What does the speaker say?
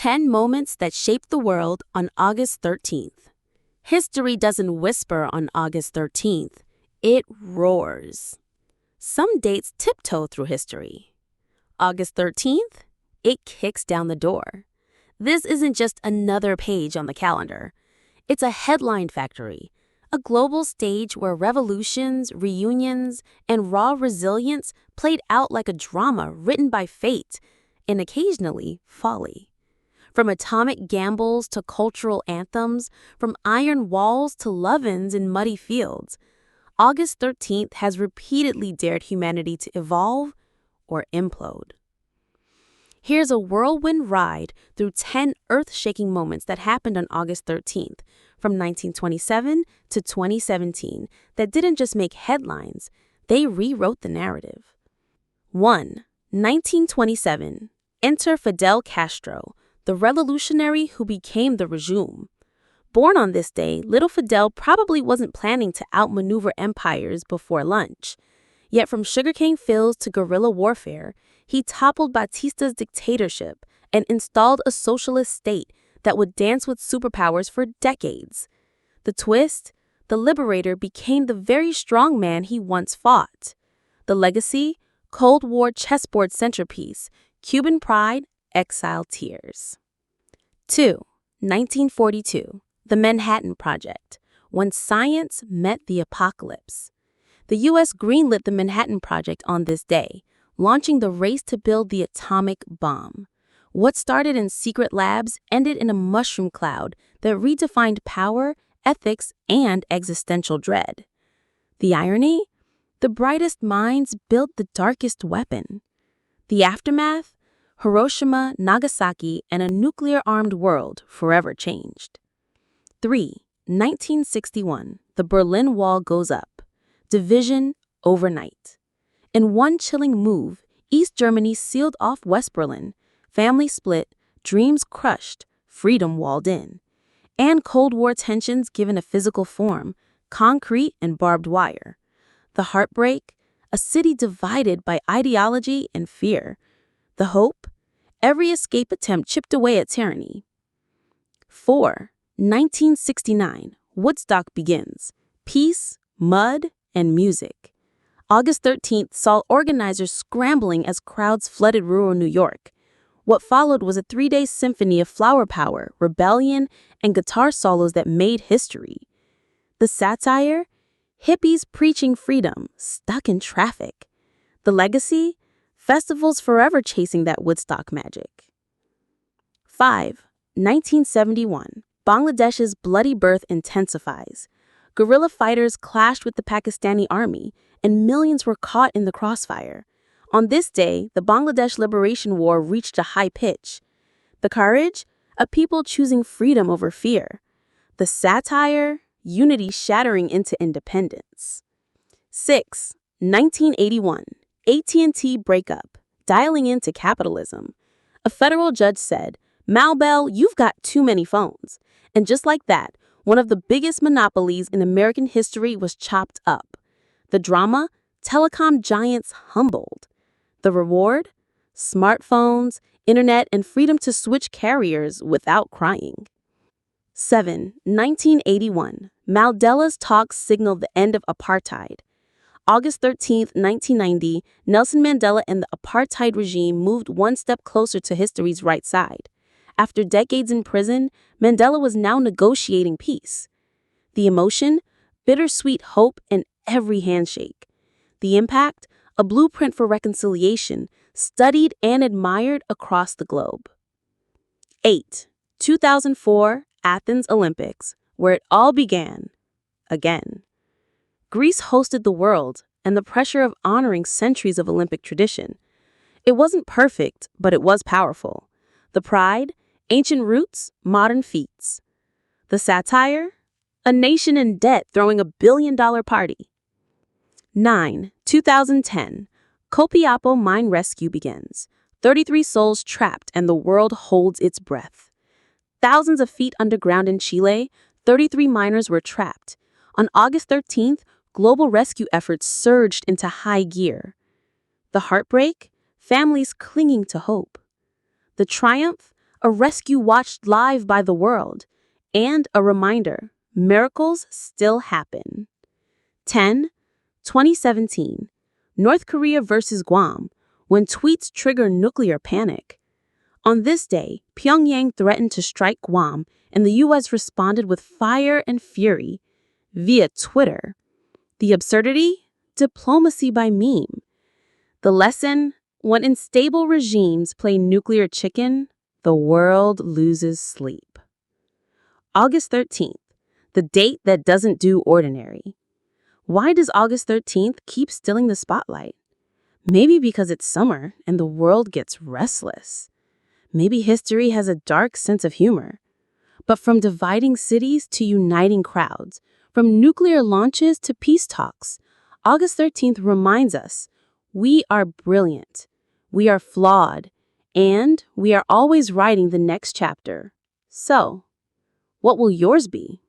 10 moments that shaped the world on August 13th. History doesn't whisper on August 13th, it roars. Some dates tiptoe through history. August 13th, it kicks down the door. This isn't just another page on the calendar. It's a headline factory, a global stage where revolutions, reunions, and raw resilience played out like a drama written by fate and occasionally folly. From atomic gambles to cultural anthems, from iron walls to love-ins in muddy fields, August 13th has repeatedly dared humanity to evolve or implode. Here's a whirlwind ride through 10 earth-shaking moments that happened on August 13th, from 1927 to 2017, that didn't just make headlines, they rewrote the narrative. 1. 1927. Enter Fidel Castro, the revolutionary who became the regime. Born on this day, little Fidel probably wasn't planning to outmaneuver empires before lunch. Yet from sugarcane fields to guerrilla warfare, he toppled Batista's dictatorship and installed a socialist state that would dance with superpowers for decades. The twist? The liberator became the very strong man he once fought. The legacy? Cold War chessboard centerpiece, Cuban pride, exile tears. 2. 1942. The Manhattan Project, when science met the apocalypse. The U.S. greenlit the Manhattan Project on this day, launching the race to build the atomic bomb. What started in secret labs ended in a mushroom cloud that redefined power, ethics, and existential dread. The irony? The brightest minds built the darkest weapon. The aftermath? Hiroshima, Nagasaki, and a nuclear-armed world forever changed. 3. 1961. The Berlin Wall goes up. Division overnight. In one chilling move, East Germany sealed off West Berlin. Family split, dreams crushed, freedom walled in. And Cold War tensions given a physical form, concrete and barbed wire. The heartbreak? A city divided by ideology and fear. The hope? Every escape attempt chipped away at tyranny. 4. 1969. Woodstock begins. Peace, mud, and music. August 13th saw organizers scrambling as crowds flooded rural New York. What followed was a 3-day symphony of flower power, rebellion, and guitar solos that made history. The satire? Hippies preaching freedom, stuck in traffic. The legacy? Festivals forever chasing that Woodstock magic. 5. 1971. Bangladesh's bloody birth intensifies. Guerrilla fighters clashed with the Pakistani army, and millions were caught in the crossfire. On this day, the Bangladesh Liberation War reached a high pitch. The courage? A people choosing freedom over fear. The satire? Unity shattering into independence. 6. 1981. AT&T breakup, dialing into capitalism. A federal judge said, "Mal Bell, you've got too many phones." And just like that, one of the biggest monopolies in American history was chopped up. The drama? Telecom giants humbled. The reward? Smartphones, internet, and freedom to switch carriers without crying. 7. 1981. Mandela's talks signaled the end of apartheid. August 13, 1990, Nelson Mandela and the apartheid regime moved one step closer to history's right side. After decades in prison, Mandela was now negotiating peace. The emotion? Bittersweet hope in every handshake. The impact? A blueprint for reconciliation, studied and admired across the globe. 8. 2004 Athens Olympics, where it all began. Again. Greece hosted the world and the pressure of honoring centuries of Olympic tradition. It wasn't perfect, but it was powerful. The pride? Ancient roots, modern feats. The satire? A nation in debt throwing $1 billion party. 9. 2010. Copiapo mine rescue begins. 33 souls trapped and the world holds its breath. Thousands of feet underground in Chile, 33 miners were trapped. On August 13th, global rescue efforts surged into high gear. The heartbreak? Families clinging to hope. The triumph? a rescue watched live by the world, and a reminder, miracles still happen. 10. 2017, North Korea versus Guam, when tweets trigger nuclear panic. On this day, Pyongyang threatened to strike Guam, and the U.S. responded with fire and fury via Twitter. The absurdity? Diplomacy by meme. The lesson? When unstable regimes play nuclear chicken, the world loses sleep. August 13th, the date that doesn't do ordinary. Why does August 13th keep stealing the spotlight? Maybe because it's summer and the world gets restless. Maybe history has a dark sense of humor. But from dividing cities to uniting crowds, from nuclear launches to peace talks, August 13th reminds us we are brilliant, we are flawed, and we are always writing the next chapter. So, what will yours be?